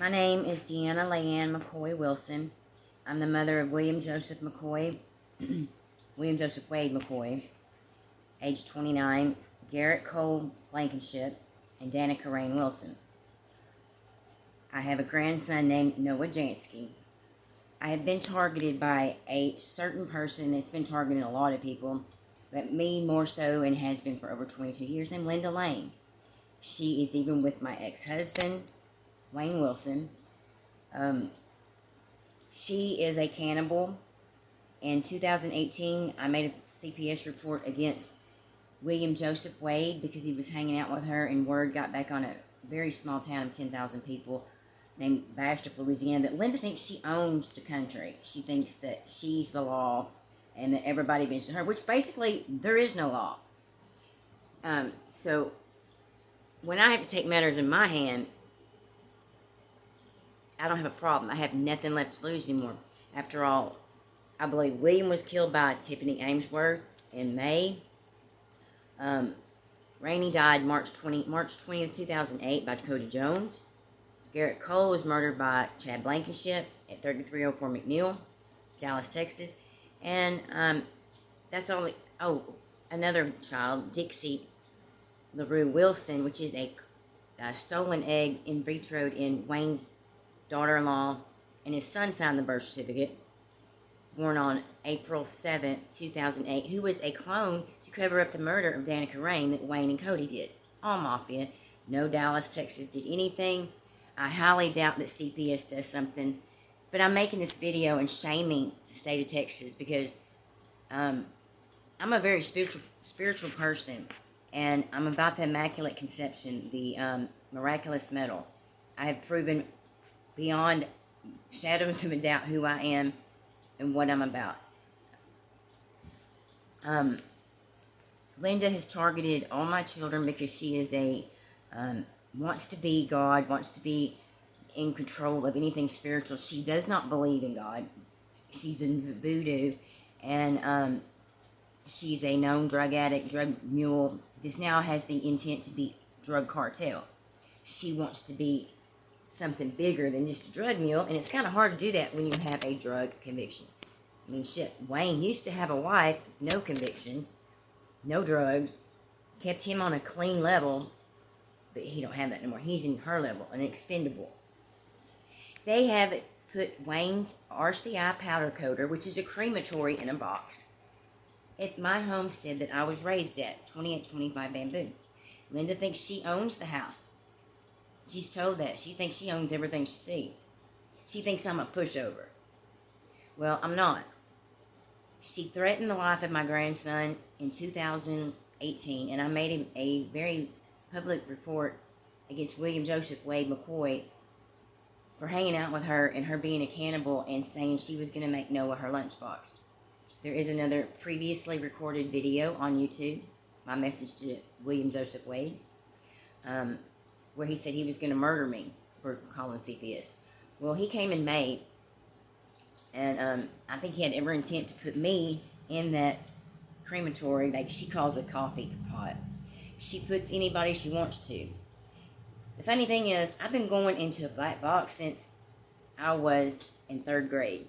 My name is Deanna Leiann Wilson. I'm the mother of William Joseph Wade McCoy, age 29, Garrett Cole Blankenship, and Deanna Leiann Wilson. I have a grandson named Noah Jansky. I have been targeted by a certain person that's been targeting a lot of people, but me more so, and has been for over 22 years, named Linda Lane. She is even with my ex-husband, Wayne Wilson. She is a cannibal. In 2018, I made a CPS report against William Joseph Wade because he was hanging out with her, and word got back on a very small town of 10,000 people named Bastrop, Louisiana, that Linda thinks she owns the country. She thinks that she's the law and that everybody bends to her, which basically there is no law. So when I have to take matters in my hand, I don't have a problem. I have nothing left to lose anymore. After all, I believe William was killed by Tiffany Amesworth in May. Rainey died March 20th, 2008 by Dakota Jones. Garrett Cole was murdered by Chad Blankenship at 3304 McNeil, Dallas, Texas. And that's all. Another child, Dixie LaRue Wilson, which is a stolen egg in vitroed in Wayne's daughter-in-law, and his son signed the birth certificate, born on April 7th, 2008, who was a clone to cover up the murder of Deanna Leiann that Wayne and Cody did. All Mafia. No Dallas, Texas did anything. I highly doubt that CPS does something. But I'm making this video and shaming the state of Texas because I'm a very spiritual person, and I'm about the Immaculate Conception, the miraculous medal. I have proven beyond shadows of a doubt who I am and what I'm about. Linda has targeted all my children because she is wants to be God, wants to be in control of anything spiritual. She does not believe in God. She's in voodoo, and she's a known drug addict, drug mule. This now has the intent to be drug cartel. She wants to be something bigger than just a drug mule, and it's kind of hard to do that when you have a drug conviction. I mean, shit, Wayne used to have a wife, no convictions, no drugs, kept him on a clean level, but he don't have that anymore. He's in her level, an expendable. They have put Wayne's RCI powdercoater, which is a crematory, in a box at my homestead that I was raised at, 2825 Bamboo. Linda thinks she owns the house. She's told that. She thinks she owns everything she sees. She thinks I'm a pushover. Well, I'm not. She threatened the life of my grandson in 2018, and I made him a very public report against William Joseph Wade McCoy for hanging out with her and her being a cannibal and saying she was going to make Noah her lunchbox. There is another previously recorded video on YouTube, my message to William Joseph Wade, where he said he was going to murder me for calling CPS. Well, he came in May, and I think he had every intent to put me in that crematory, like she calls a coffee pot. She puts anybody she wants to. The funny thing is, I've been going into a black box since I was in 3rd grade.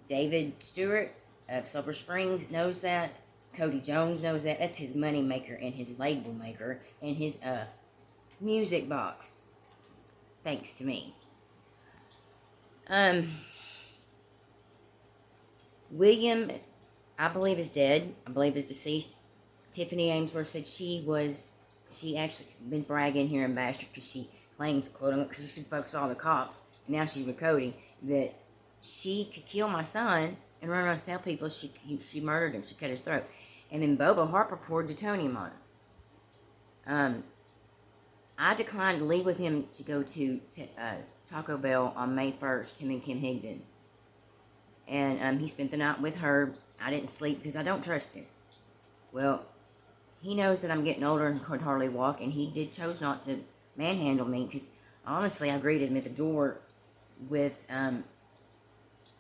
David Stewart of Silver Springs knows that. Cody Jones knows that. That's his money maker and his label maker and his music box. Thanks to me. William, I believe, is dead. I believe is deceased. Tiffany Amesworth said she actually been bragging here in Bastrop because she claims, quote unquote, because she fucks all the cops, and now she's with Cody, that she could kill my son and run around and tell people she murdered him, she cut his throat. And then Bobo Harper poured Deutonium on him. I declined to leave with him to go to Taco Bell on May 1st, him and Kim Higdon. And he spent the night with her. I didn't sleep because I don't trust him. Well, he knows that I'm getting older and could hardly walk, and he chose not to manhandle me because, honestly, I greeted him at the door with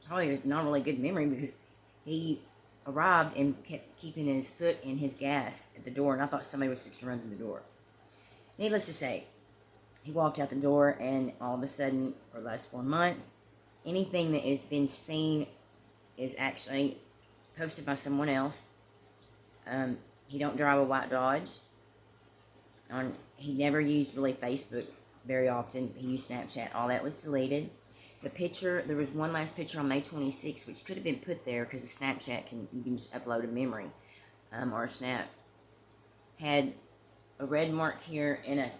probably not really good memory because he arrived and kept keeping his foot in his gas at the door, and I thought somebody was fixing to run through the door. Needless to say, he walked out the door, and all of a sudden, for the last 4 months, anything that has been seen is actually posted by someone else. He don't drive a white Dodge. He never used really Facebook very often. He used Snapchat. All that was deleted. The picture, there was one last picture on May 26th, which could have been put there because the Snapchat you can just upload a memory or a snap. Had a red mark here and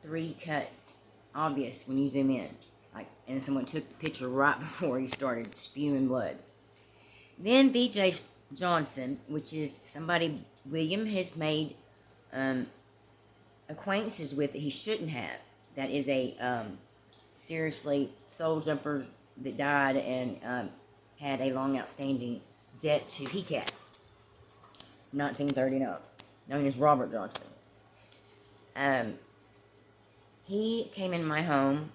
3 cuts, obvious when you zoom in. And someone took the picture right before he started spewing blood. Then B.J. Johnson, which is somebody William has made acquaintances with that he shouldn't have. That is a seriously soul jumper that died and had a long outstanding debt to PCAT, 1939, known as Robert Johnson. He came in my home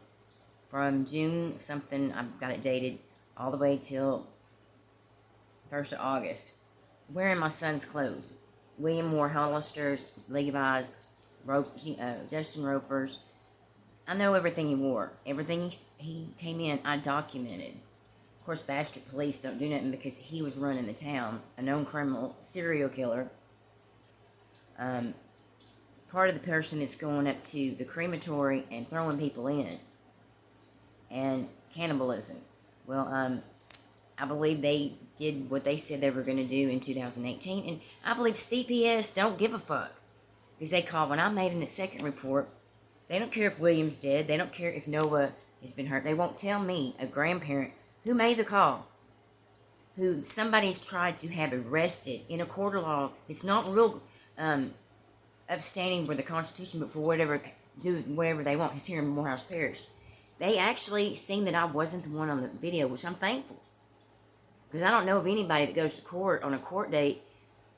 from June something, I've got it dated, all the way till 1st of August, wearing my son's clothes. William wore Hollisters, Levi's, Justin Ropers. I know everything he wore. Everything he came in, I documented. Of course, bastard police don't do nothing because he was running the town, a known criminal, serial killer. Part of the person that's going up to the crematory and throwing people in. And cannibalism. Well, I believe they did what they said they were going to do in 2018. And I believe CPS don't give a fuck. Because they called, when I made in the second report, they don't care if William's dead. They don't care if Noah has been hurt. They won't tell me, a grandparent, who made the call. Who somebody's tried to have arrested in a court of law. It's not real upstanding for the Constitution, but for whatever they want. It's here in Morehouse Parish. They actually seen that I wasn't the one on the video, which I'm thankful. Because I don't know of anybody that goes to court on a court date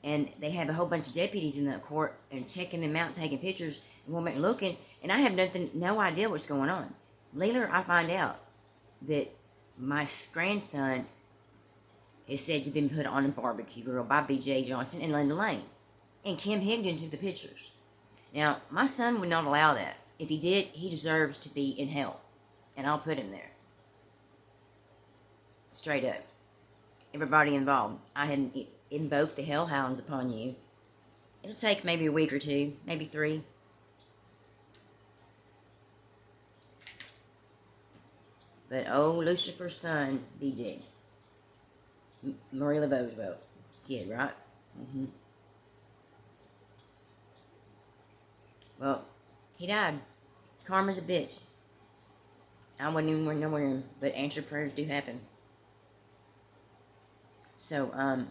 and they have a whole bunch of deputies in the court and checking them out, taking pictures, and going back and looking, and I have no idea what's going on. Later, I find out that my grandson is said to have been put on a barbecue grill by B.J. Johnson and Linda Lane. And Kim Higdon took the pictures. Now, my son would not allow that. If he did, he deserves to be in hell. And I'll put him there. Straight up. Everybody involved. I had invoked the hellhounds upon you. It'll take maybe a week or 2, maybe 3. But oh, Lucifer's son, BJ. Marie LeBeau's kid, right? Mm-hmm. Well, he died. Karma's a bitch. I wasn't even nowhere, but answered prayers do happen. So,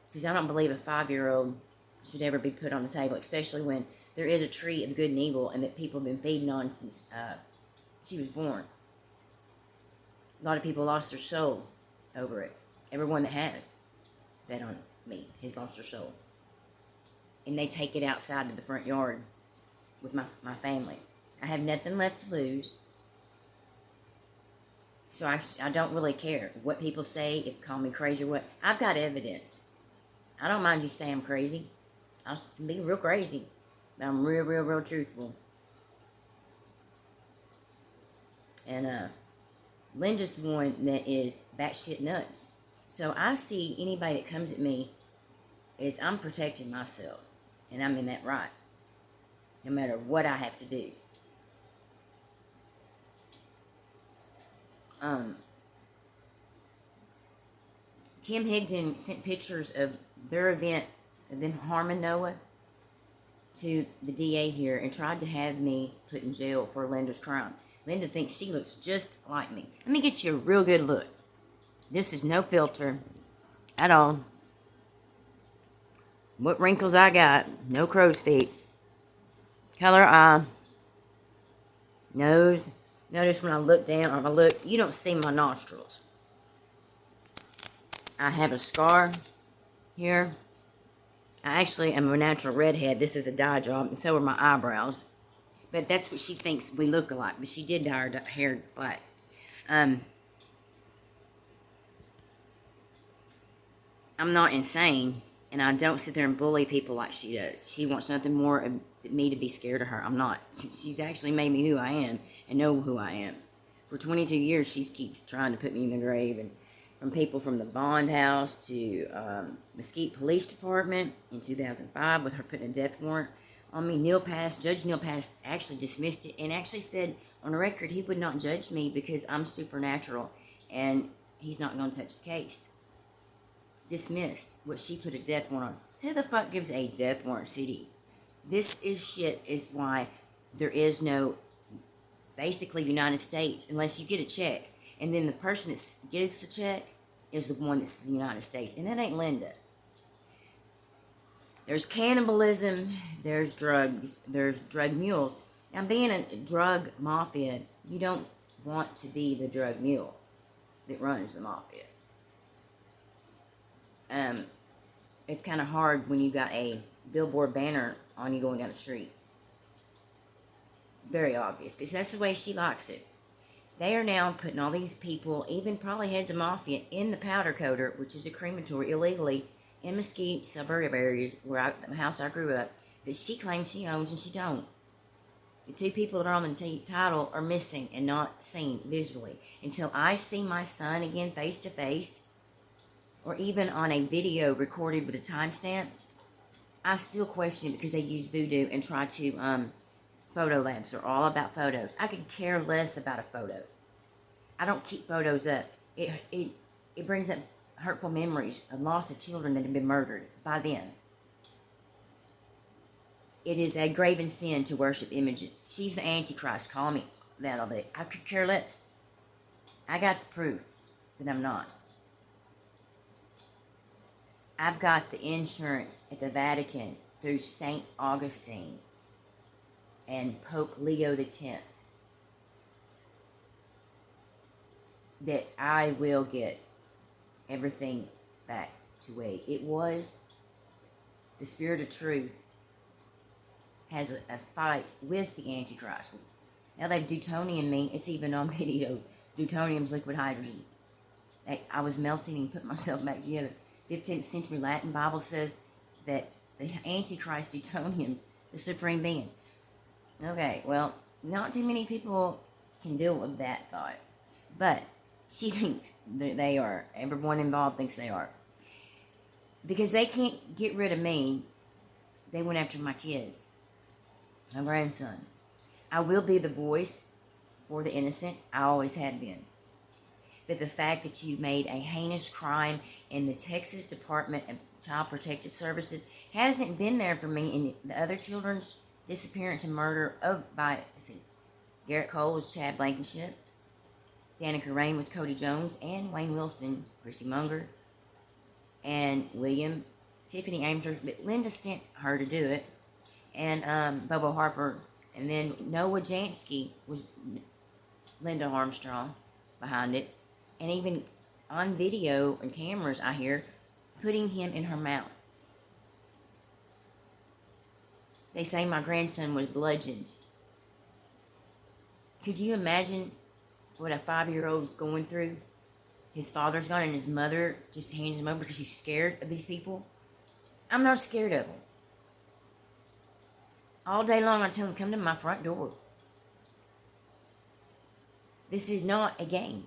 because I don't believe a 5-year-old should ever be put on the table, especially when there is a tree of good and evil and that people have been feeding on since she was born. A lot of people lost their soul over it. Everyone that has bet on me has lost their soul. And they take it outside to the front yard with my family. I have nothing left to lose. So I don't really care what people say, if call me crazy or what. I've got evidence. I don't mind you saying I'm crazy. I'll be real crazy. But I'm real truthful. And Linda's the one that is batshit nuts. So I see anybody that comes at me is I'm protecting myself. And I'm in that right. No matter what I have to do. Kim Higdon sent pictures of their event, of them harming Noah, to the DA here and tried to have me put in jail for Linda's crime. Linda thinks she looks just like me. Let me get you a real good look. This is no filter at all. What wrinkles I got. No crow's feet. Color eye. Nose. Notice when I look down, or if I look, you don't see my nostrils. I have a scar here. I actually am a natural redhead. This is a dye job, and so are my eyebrows. But that's what she thinks we look alike. But she did dye her hair black. I'm not insane, and I don't sit there and bully people like she does. She wants nothing more me to be scared of her. I'm not. She's actually made me who I am and know who I am. For 22 years, she keeps trying to put me in the grave, and from people from the bond house to Mesquite Police Department in 2005 with her putting a death warrant on me. Judge Neil Pass actually dismissed it and actually said on the record he would not judge me because I'm supernatural and he's not going to touch the case. Dismissed what she put a death warrant on. Who the fuck gives a death warrant CD? This is why there is no, basically, United States, unless you get a check. And then the person that gives the check is the one that's the United States. And that ain't Linda. There's cannibalism, there's drugs, there's drug mules. Now, being a drug mafia, you don't want to be the drug mule that runs the mafia. It's kind of hard when you got a billboard banner on you going down the street. Very obvious, because that's the way she likes it. They are now putting all these people, even probably heads of mafia, in the powdercoater, which is a crematory, illegally, in Mesquite, suburb areas, the house I grew up, that she claims she owns and she don't. The two people that are on the title are missing and not seen visually. Until I see my son again face to face, or even on a video recorded with a timestamp, I still question it because they use voodoo and try to, photo labs are all about photos. I could care less about a photo. I don't keep photos up. It brings up hurtful memories of loss of children that have been murdered by them. It is a graven sin to worship images. She's the Antichrist. Call me that all day. I could care less. I got the proof that I'm not. I've got the insurance at the Vatican through St. Augustine and Pope Leo X that I will get everything back to way it was. The Spirit of Truth has a fight with the Antichrist. Now they've Deutonium me. It's even on video. Deutonium's liquid hydrogen. I was melting and put myself back together. 15th century Latin Bible says that the Antichrist Deutonium's the supreme being. Okay, well, not too many people can deal with that thought. But she thinks that they are. Everyone involved thinks they are. Because they can't get rid of me, they went after my kids. My grandson. I will be the voice for the innocent. I always have been. But the fact that you made a heinous crime in the Texas Department of Child Protective Services hasn't been there for me in the other children's disappearance and murder by Garrett Cole was Chad Blankenship, Danica Rain was Cody Jones, and Wayne Wilson, Christy Munger, and William, Tiffany Ameser, but Linda sent her to do it, and Bobo Harper, and then Noah Jansky was Linda Armstrong behind it, and even on video and cameras I hear putting him in her mouth. They say my grandson was bludgeoned. Could you imagine what a 5-year-old is going through? His father's gone and his mother just hands him over because she's scared of these people. I'm not scared of them. All day long I tell them, come to my front door. This is not a game.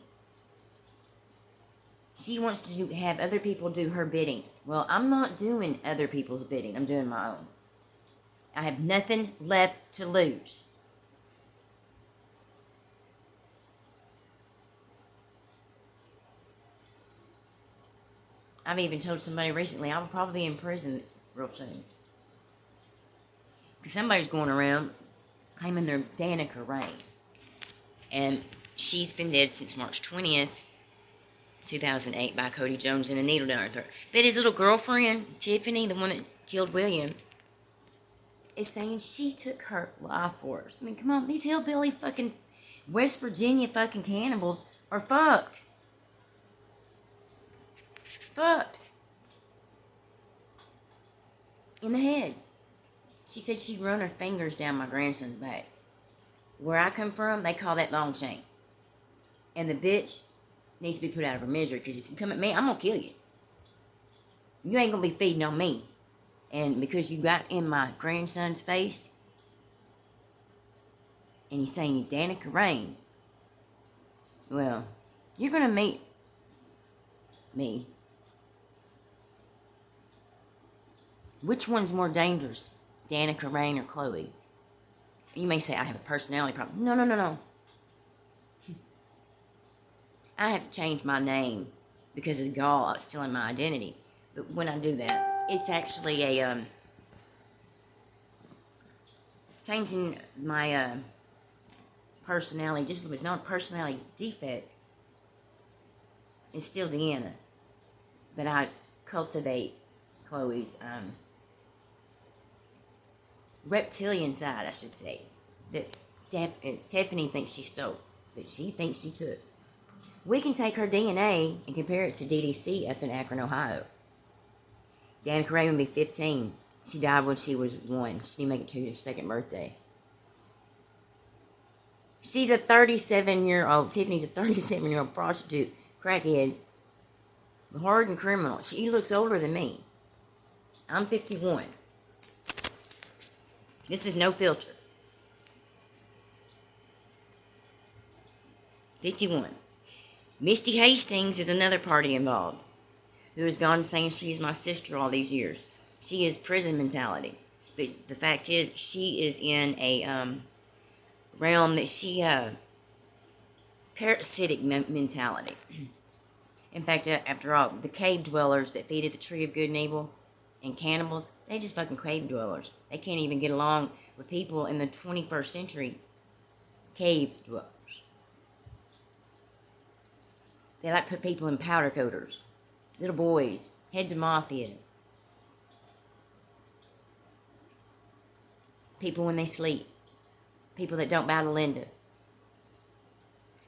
She wants to have other people do her bidding. Well, I'm not doing other people's bidding. I'm doing my own. I have nothing left to lose. I've even told somebody recently I will probably be in prison real soon. Because somebody's going around claiming they're Danica Rain. And she's been dead since March 20th, 2008 by Cody Jones and a needle down her throat. That his little girlfriend, Tiffany, the one that killed William, is saying she took her life force. I mean, come on, these hillbilly fucking West Virginia fucking cannibals are fucked. Fucked. In the head. She said she'd run her fingers down my grandson's back. Where I come from, they call that long chain. And the bitch needs to be put out of her misery, because if you come at me, I'm going to kill you. You ain't going to be feeding on me. And because you got in my grandson's face, and he's saying, Deanna Leiann. Well, you're going to meet me. Which one's more dangerous, Deanna Leiann or Chloe? You may say, I have a personality problem. No, no, no, no. I have to change my name because of the gall stealing my identity. But when I do that, it's actually a, changing my, personality, just it's not a personality defect. It's still Deanna. But I cultivate Chloe's, reptilian side, I should say, that Tiffany thinks she stole, that she thinks she took. We can take her DNA and compare it to DDC up in Akron, Ohio. Deanna Leiann would be 15. She died when she was 1. She didn't make it to her 2nd birthday. She's a 37-year-old, Tiffany's a 37-year-old prostitute, crackhead, hardened criminal. She looks older than me. I'm 51. This is no filter. 51. Misty Hastings is another party involved, who has gone saying she's my sister all these years. She is prison mentality. But the fact is, she is in a realm that she, parasitic mentality. In fact, after all, the cave dwellers that feed at the tree of good and evil and cannibals, they just fucking cave dwellers. They can't even get along with people in the 21st century cave dwellers. They like to put people in powdercoaters, little boys, heads of mafia, people when they sleep, people that don't bow to Linda.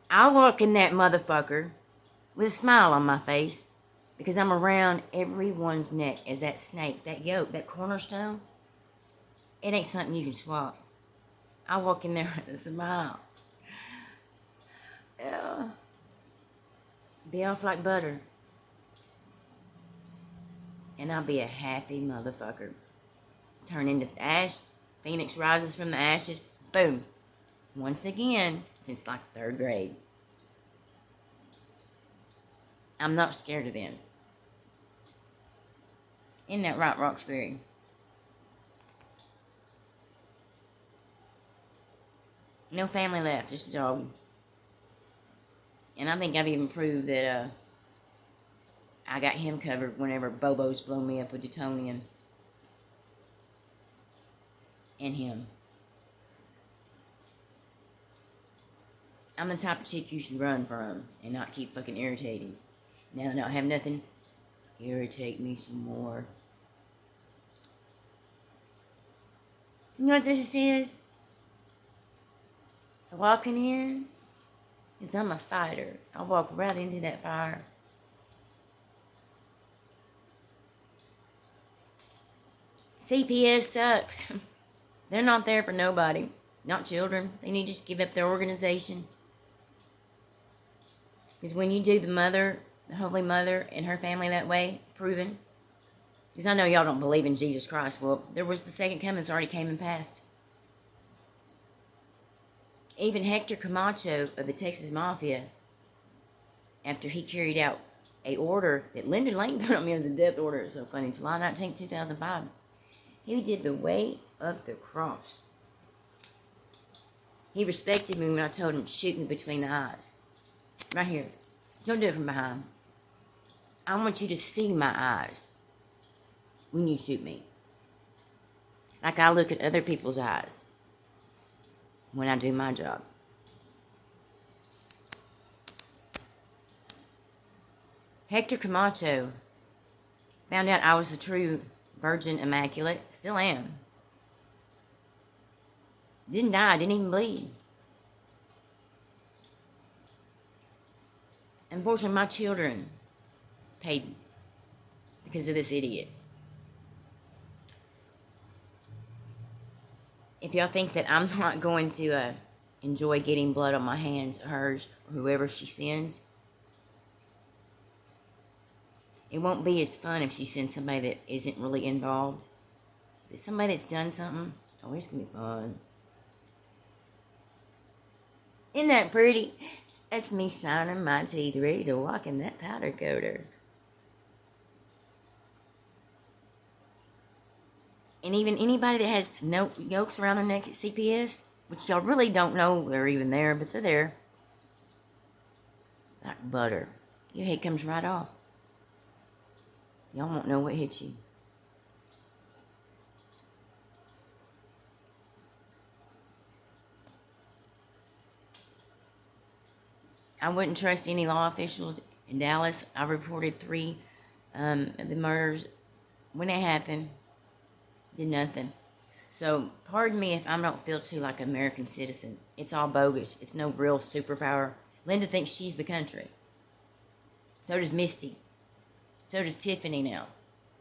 I'll walk in that motherfucker with a smile on my face because I'm around everyone's neck as that snake, that yoke, that cornerstone. It ain't something you can swap. I walk in there with a smile. Yeah. Be off like butter. And I'll be a happy motherfucker. Turn into ash. Phoenix rises from the ashes. Boom. Once again, since like 3rd grade. I'm not scared of them. Isn't that right, Roxbury? No family left, just a dog. And I think I've even proved that I got him covered whenever Bobo's blown me up with Dutonium. And him. I'm the type of chick you should run from and not keep fucking irritating. Now I don't have nothing. Irritate me some more. You know what this is? Walking in is I'm a fighter. I walk right into that fire. CPS sucks. They're not there for nobody. Not children. They need to just give up their organization. Because when you do the Holy Mother and her family that way, proven. Because I know y'all don't believe in Jesus Christ. Well, there was the second coming's already came and passed. Even Hector Camacho of the Texas Mafia, after he carried out a order that Lyndon Lane put on me as a death order, it's so funny, July 19, 2005, he did the way of the cross. He respected me when I told him, shoot me between the eyes. Right here. Don't do it from behind. I want you to see my eyes when you shoot me. Like I look at other people's eyes when I do my job. Hector Camacho found out I was a true Virgin Immaculate. Still am. Didn't die. Didn't even bleed. Unfortunately, my children paid because of this idiot. If y'all think that I'm not going to enjoy getting blood on my hands, hers, or whoever she sends, it won't be as fun if she sends somebody that isn't really involved. But somebody that's done something, oh, it's going to be fun. Isn't that pretty? That's me shining my teeth, ready to walk in that powder coater. And even anybody that has no yokes around their neck at CPS, which y'all really don't know they're even there, but they're there, like butter. Your head comes right off. Y'all won't know what hit you. I wouldn't trust any law officials in Dallas. I reported 3 of the murders when it happened. Did nothing. So, pardon me if I don't feel too like an American citizen. It's all bogus. It's no real superpower. Linda thinks she's the country. So does Misty. So does Tiffany now,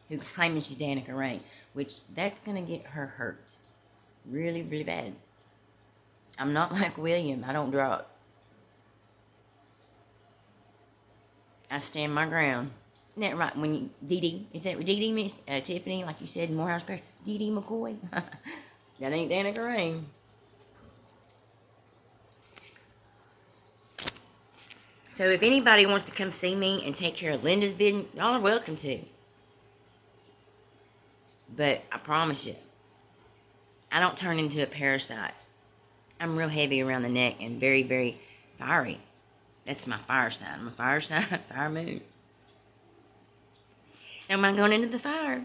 who's claiming she's Danica Rain, which that's going to get her hurt. Really, really bad. I'm not like William. I don't drop. I stand my ground. Isn't that right? When you, Dee Dee, is that Dee Dee, Miss Tiffany, like you said in Morehouse Parish? Dee Dee McCoy? That ain't Danica Rain. So if anybody wants to come see me and take care of Linda's business, y'all are welcome to. But I promise you, I don't turn into a parasite. I'm real heavy around the neck and very, very fiery. That's my fire sign. I'm a fire sign, fire moon. Am I going into the fire?